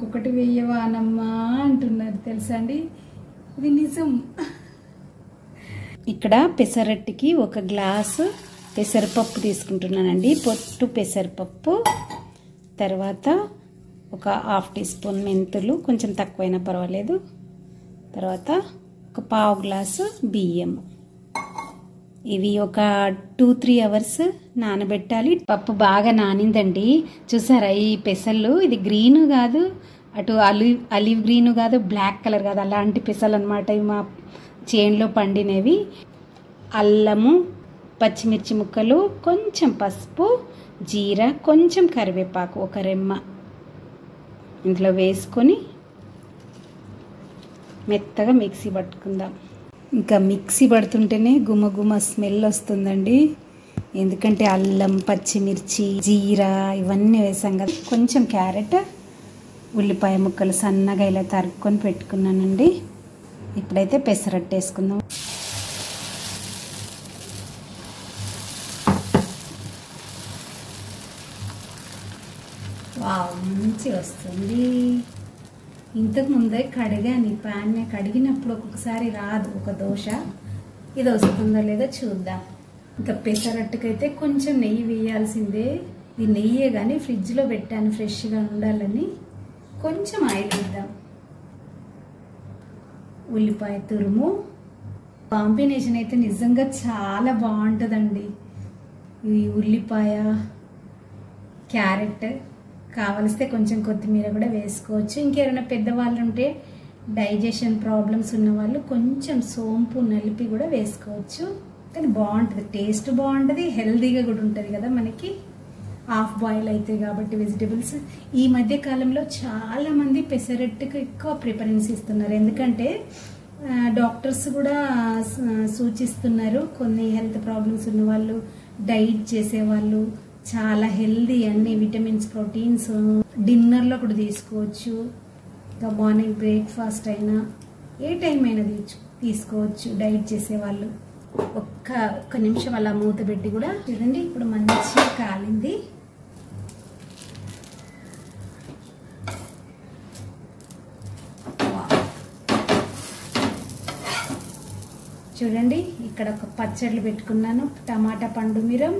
ఇంకొకటి వేయవా అనమ్మా అంటున్నారు తెలుసా అండి. ఇది నిజం. ఇక్కడ పెసరట్టుకి 1 గ్లాసు పెసరపప్పు తీసుకుంటున్నానండి. పొట్టు పెసరపప్పు, తర్వాత 1/2 టీ స్పూన్ మెంతులు, కొంచెం తక్కువైనా పర్వాలేదు, తర్వాత 1/4 గ్లాసు బియ్యం. ఇవి ఒక 2-3 అవర్స్ నానబెట్టాలి. పప్పు బాగా నానిందండి. చూసారా ఈ పెసళ్ళు? ఇది గ్రీన్ కాదు, అటు అలివ్ గ్రీన్ కాదు, బ్లాక్ కలర్ కాదు, అలాంటి పెసలు అనమాట. ఇవి మా చేనులో పండినవి. అల్లము, పచ్చిమిర్చి ముక్కలు, కొంచెం పసుపు, జీరా, కొంచెం కరివేపాకు, 1 రెమ్మ ఇందులో వేసుకొని మెత్తగా మిక్సీ పట్టుకుందాం. ఇంకా మిక్సీ పడుతుంటేనే గుమ స్మెల్ వస్తుందండి. ఎందుకంటే అల్లం, పచ్చిమిర్చి, జీరా ఇవన్నీ వేసాం కదా. కొంచెం క్యారెట్, ఉల్లిపాయ ముక్కలు సన్నగా ఇలా తరుక్కొని పెట్టుకున్నానండి. ఇప్పుడైతే పెసరట్టు వేసుకుందాం. వావ్, మంచిగా వస్తుంది. ఇంతకు ముందే కడిగాను, ప్యాన్ని కడిగినప్పుడు ఒక్కొక్కసారి రాదు ఒక దోశ. ఇది వస్తుందో లేదో చూద్దాం. ఇంకా పెసరట్టుకైతే కొంచెం నెయ్యి వేయాల్సిందే. ఇది నెయ్యే కానీ ఫ్రిడ్జ్లో పెట్టాను ఫ్రెష్గా ఉండాలని. కొంచెం ఆయిల్ వేద్దాం. ఉల్లిపాయ తురుము. కాంబినేషన్ అయితే నిజంగా చాలా బాగుంటుందండి. ఈ ఉల్లిపాయ, క్యారెట్, కావలిస్తే కొంచెం కొత్తిమీర కూడా వేసుకోవచ్చు. ఇంకెవరైనా పెద్దవాళ్ళు ఉంటే, డైజెషన్ ప్రాబ్లమ్స్ ఉన్న వాళ్ళు కొంచెం సోంపు నలిపి కూడా వేసుకోవచ్చు. కానీ బాగుంటుంది, టేస్ట్ బాగుంటుంది, హెల్దీగా కూడా ఉంటుంది కదా మనకి. హాఫ్ బాయిల్ అయితే కాబట్టి వెజిటబుల్స్. ఈ మధ్య కాలంలో చాలా మంది పెసరట్టుకు ఎక్కువ ప్రిఫరెన్స్ ఇస్తున్నారు. ఎందుకంటే డాక్టర్స్ కూడా సూచిస్తున్నారు, కొన్ని హెల్త్ ప్రాబ్లమ్స్ ఉన్న వాళ్ళు, డైట్ చేసేవాళ్ళు, చాలా హెల్దీ, అన్ని విటమిన్స్, ప్రోటీన్స్ డిన్నర్లో కూడా తీసుకోవచ్చు. ఇంకా మార్నింగ్ బ్రేక్ఫాస్ట్ అయినా ఏ టైం అయినా తీసుకోవచ్చు డైట్ చేసేవాళ్ళు. ఒక్క నిమిషం అలా మూత పెట్టి కూడా చూడండి. ఇప్పుడు మంచిగా కాలింది. చూడండి, ఇక్కడ ఒక పచ్చళ్ళు పెట్టుకున్నాను. టమాటా పండు మిరం,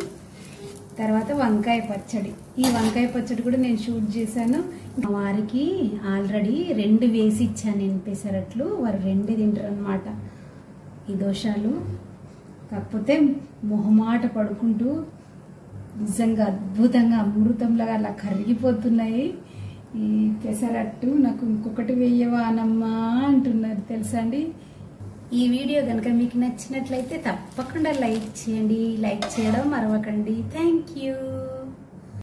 తర్వాత వంకాయ పచ్చడి. ఈ వంకాయ పచ్చడి కూడా నేను షూట్ చేశాను. మా వారికి ఆల్రెడీ 2 వేసి ఇచ్చాను నేను పెసరట్లు. వారు 2 తింటారు అనమాట ఈ దోశలు. కాకపోతే మొహమాట పడుకుంటూ నిజంగా అద్భుతంగా అమృతంలాగా అలా కరిగిపోతున్నాయి ఈ పెసరట్టు. నాకు ఇంకొకటి వేయవా అనమ్మా అంటున్నారు తెలుసా అండి. ఈ వీడియో కనుక మీకు నచ్చినట్లయితే తప్పకుండా లైక్ చేయండి. లైక్ చేయడం మరవకండి. Thank you.